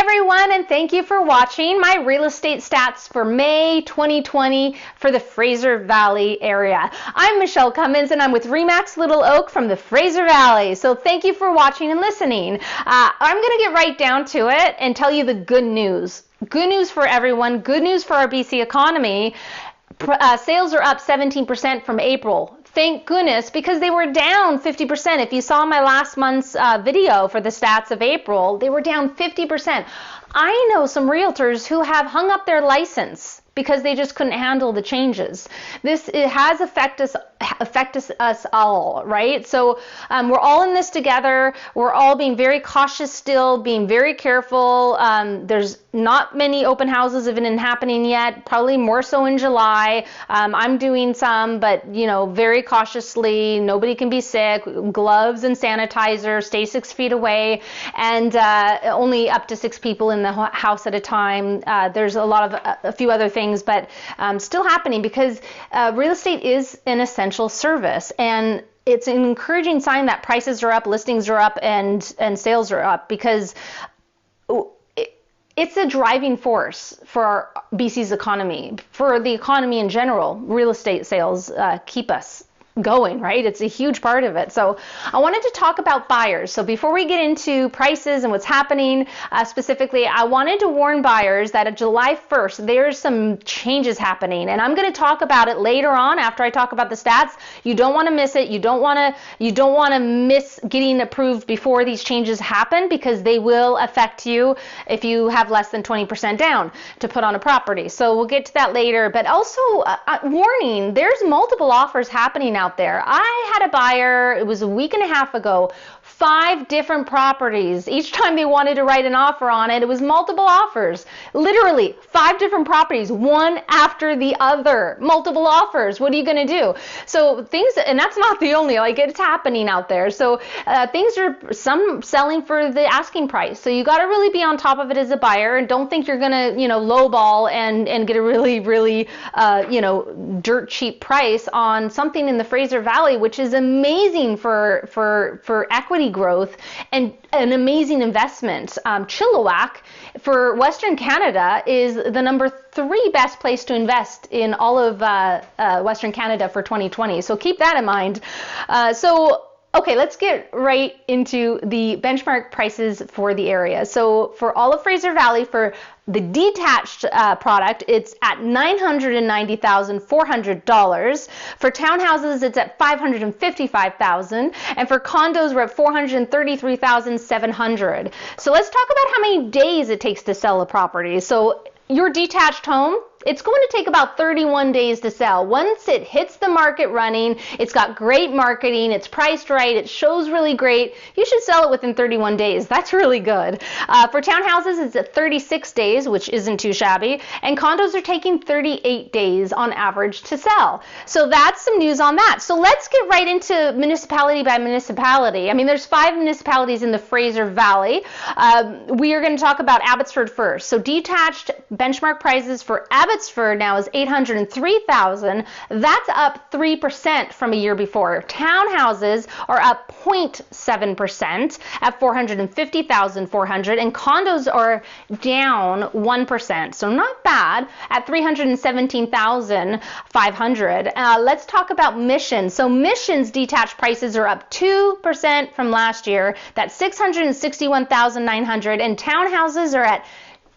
everyone, and thank you for watching my real estate stats for May 2020 for the Fraser Valley area. I'm Michelle Cummins, and I'm with RE/MAX Little Oak from the Fraser Valley. So thank you for watching and listening. I'm going to get right down to it and tell you the good news. Good news for everyone. Good news for our BC economy. Sales are up 17% from April. Thank goodness, because they were down 50%. If you saw my last month's video for the stats of April, they were down 50%. I know some realtors who have hung up their license because they just couldn't handle the changes. It has affected us all, right? So we're all in this together. We're all being very cautious still, being very careful. There's not many open houses have been happening yet, probably more so in July. I'm doing some, but very cautiously. Nobody can be sick. Gloves and sanitizer, stay 6 feet away, and only up to 6 people in the house at a time. There's a few other things, but still happening because real estate is an essential service, and it's an encouraging sign that prices are up, listings are up, and sales are up, because it's a driving force for our BC's economy, for the economy in general. Real estate sales keep us going, right? It's a huge part of it. So I wanted to talk about buyers. So before we get into prices and what's happening specifically, I wanted to warn buyers that on July 1st, there's some changes happening, and I'm going to talk about it later on after I talk about the stats. You don't want to miss it. You don't want to miss getting approved before these changes happen, because they will affect you if you have less than 20% down to put on a property. So we'll get to that later. But also, warning, there's multiple offers happening out there. I had a buyer, it was a week and a half ago, 5 different properties. Each time they wanted to write an offer on it, it was multiple offers. Literally 5 different properties, one after the other, multiple offers. What are you going to do? So things, and that's not the only, it's happening out there. So things are some selling for the asking price. So you got to really be on top of it as a buyer, and don't think you're going to, lowball and get a really, really, dirt cheap price on something in the Fraser Valley, which is amazing for equity growth and an amazing investment. Chilliwack for Western Canada is the number 3 best place to invest in all of Western Canada for 2020. So keep that in mind. Okay, let's get right into the benchmark prices for the area. So for all of Fraser Valley, for the detached product, it's at $990,400. For townhouses, it's at $555,000, and for condos, we're at $433,700. So let's talk about how many days it takes to sell a property. So your detached home, it's going to take about 31 days to sell. Once it hits the market running, it's got great marketing, it's priced right, it shows really great, you should sell it within 31 days. That's really good. For townhouses, it's at 36 days, which isn't too shabby, and condos are taking 38 days on average to sell. So that's some news on that. So let's get right into municipality by municipality. I mean, there's 5 municipalities in the Fraser Valley. We are going to talk about Abbotsford first. So detached benchmark prices for Abbotsford now is $803,000. That's up 3% from a year before. Townhouses are up 0.7% at $450,400, and condos are down 1%. So not bad at $317,500. Let's talk about Mission. So Mission's detached prices are up 2% from last year. That's $661,900, and townhouses are at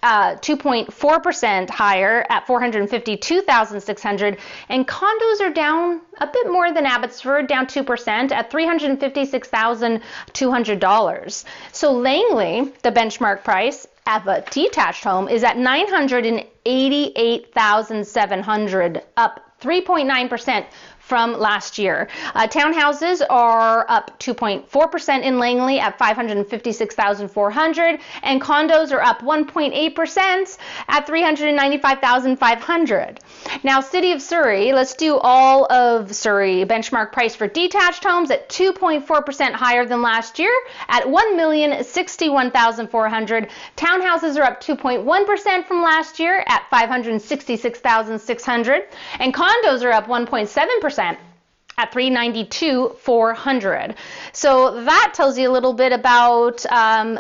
2.4% higher at $452,600, and condos are down a bit more than Abbotsford, down 2% at $356,200. So Langley, the benchmark price of a detached home, is at $988,700, up 3.9% from last year. Townhouses are up 2.4% in Langley at $556,400, and condos are up 1.8% at $395,500. Now, City of Surrey, let's do all of Surrey. Benchmark price for detached homes at 2.4% higher than last year at $1,061,400. Townhouses are up 2.1% from last year at $566,600, and condos are up 1.7% at $392,400. So that tells you a little bit about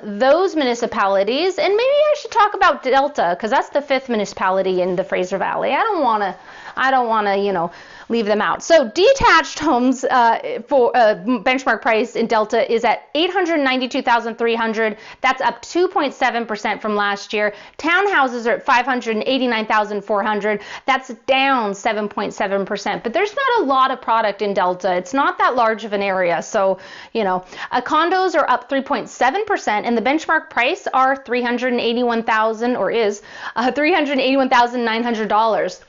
those municipalities, and maybe I should talk about Delta because that's the fifth municipality in the Fraser Valley. I don't want to, leave them out. So detached homes for benchmark price in Delta is at 892,300. That's up 2.7% from last year. Townhouses are at 589,400. That's down 7.7%. But there's not a lot of product in Delta. It's not that large of an area. So, condos are up 3.7%, and the benchmark price are $381,900.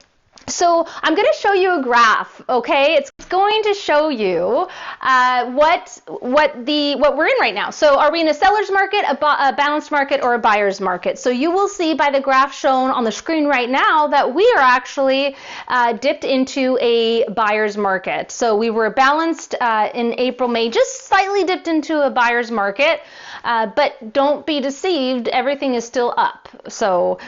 So I'm going to show you a graph, okay? It's going to show you what we're in right now. So are we in a seller's market, a balanced market, or a buyer's market? So you will see by the graph shown on the screen right now that we are actually dipped into a buyer's market. So we were balanced in April, May, just slightly dipped into a buyer's market. But don't be deceived, everything is still up. So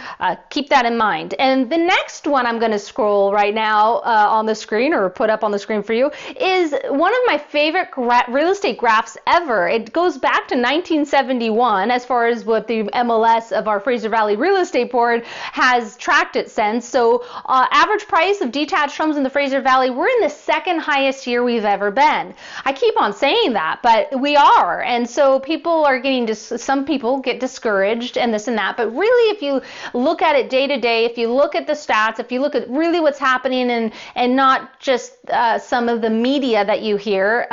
keep that in mind. And the next one I'm going to scroll right now on the screen, or put up on the screen for you, is one of my favorite real estate graphs ever. It goes back to 1971 as far as what the MLS of our Fraser Valley Real Estate Board has tracked it since. So average price of detached homes in the Fraser Valley, we're in the second highest year we've ever been. I keep on saying that, but we are. And so some people get discouraged and this and that, but really if you look at it day to day, if you look at the stats, if you look at really what's happening and not just some of the media that you hear,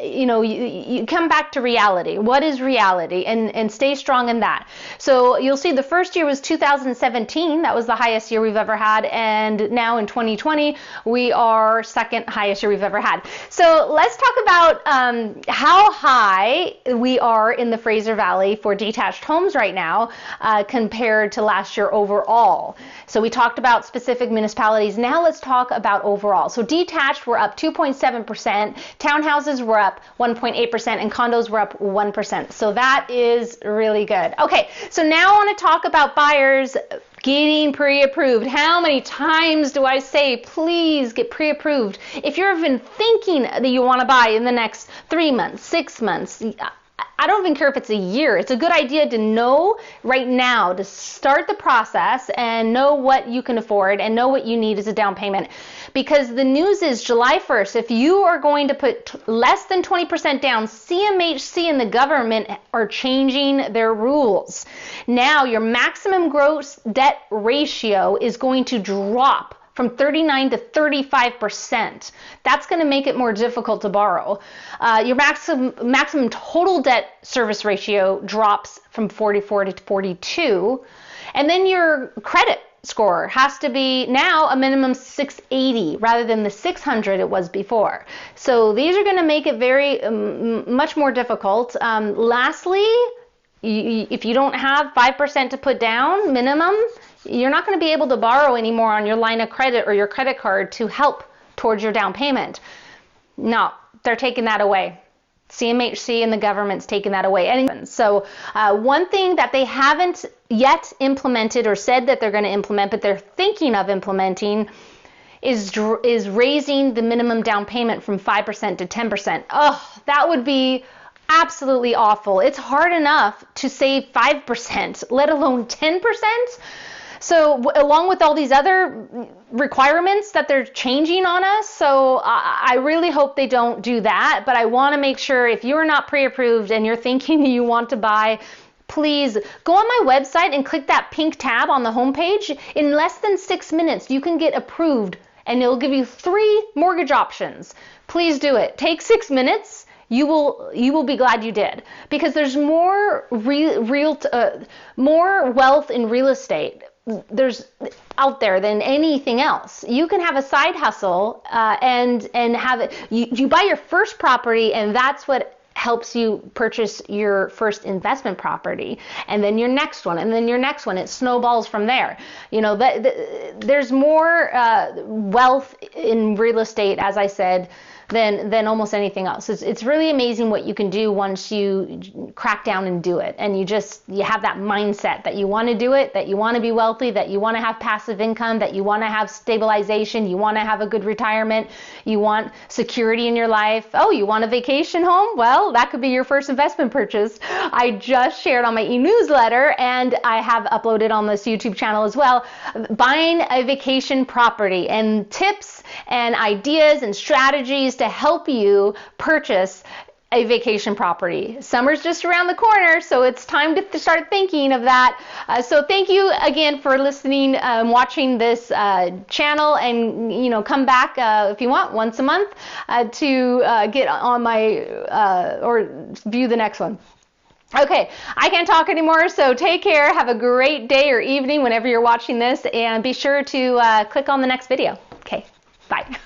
you come back to reality. What is reality? And stay strong in that. So you'll see the first year was 2017. That was the highest year we've ever had. And now in 2020, we are second highest year we've ever had. So let's talk about how high we are in the Fraser Valley for detached homes right now compared to last year overall. So we talked about specific municipalities. Now let's talk about overall. So detached were up 2.7%, townhouses were up 1.8%, and condos were up 1%. So that is really good. Okay, so now I want to talk about buyers getting pre-approved. How many times do I say, please get pre-approved? If you're even thinking that you want to buy in the next 3 months, 6 months, I don't even care if it's a year. It's a good idea to know right now, to start the process and know what you can afford and know what you need as a down payment. Because the news is July 1st, if you are going to put less than 20% down, CMHC and the government are changing their rules. Now your maximum gross debt ratio is going to drop from 39 to 35%. That's going to make it more difficult to borrow. Your maximum total debt service ratio drops from 44 to 42. And then your credit score has to be now a minimum 680 rather than the 600 it was before. So these are going to make it very much more difficult. Lastly, if you don't have 5% to put down minimum, you're not going to be able to borrow anymore on your line of credit or your credit card to help towards your down payment. No, they're taking that away. CMHC and the government's taking that away. And so one thing that they haven't yet implemented or said that they're going to implement, but they're thinking of implementing, is raising the minimum down payment from 5% to 10%. Oh, that would be absolutely awful. It's hard enough to save 5%, let alone 10%. So along with all these other requirements that they're changing on us, so I really hope they don't do that. But I want to make sure if you're not pre-approved and you're thinking you want to buy, please go on my website and click that pink tab on the homepage. In less than 6 minutes, you can get approved and it'll give you 3 mortgage options. Please do it. Take 6 minutes. You will be glad you did, because there's more more wealth in real estate there's out there than anything else. You can have a side hustle and have it. You buy your first property, and that's what helps you purchase your first investment property, and then your next one, and then your next one. It snowballs from there. You know, there's more wealth in real estate, as I said, than almost anything else. It's really amazing what you can do once you crack down and do it, and you have that mindset that you want to do it, that you want to be wealthy, that you want to have passive income, that you want to have stabilization, you want to have a good retirement, you want security in your life. Oh, you want a vacation home? Well, that could be your first investment purchase. I just shared on my e-newsletter, and I have uploaded on this YouTube channel as well, buying a vacation property, and tips and ideas and strategies to help you purchase a vacation property. Summer's just around the corner, so it's time to start thinking of that. So thank you again for listening, watching this channel, and come back if you want once a month to get on my or view the next one. Okay, I can't talk anymore, so take care. Have a great day or evening whenever you're watching this, and be sure to click on the next video. Okay, bye.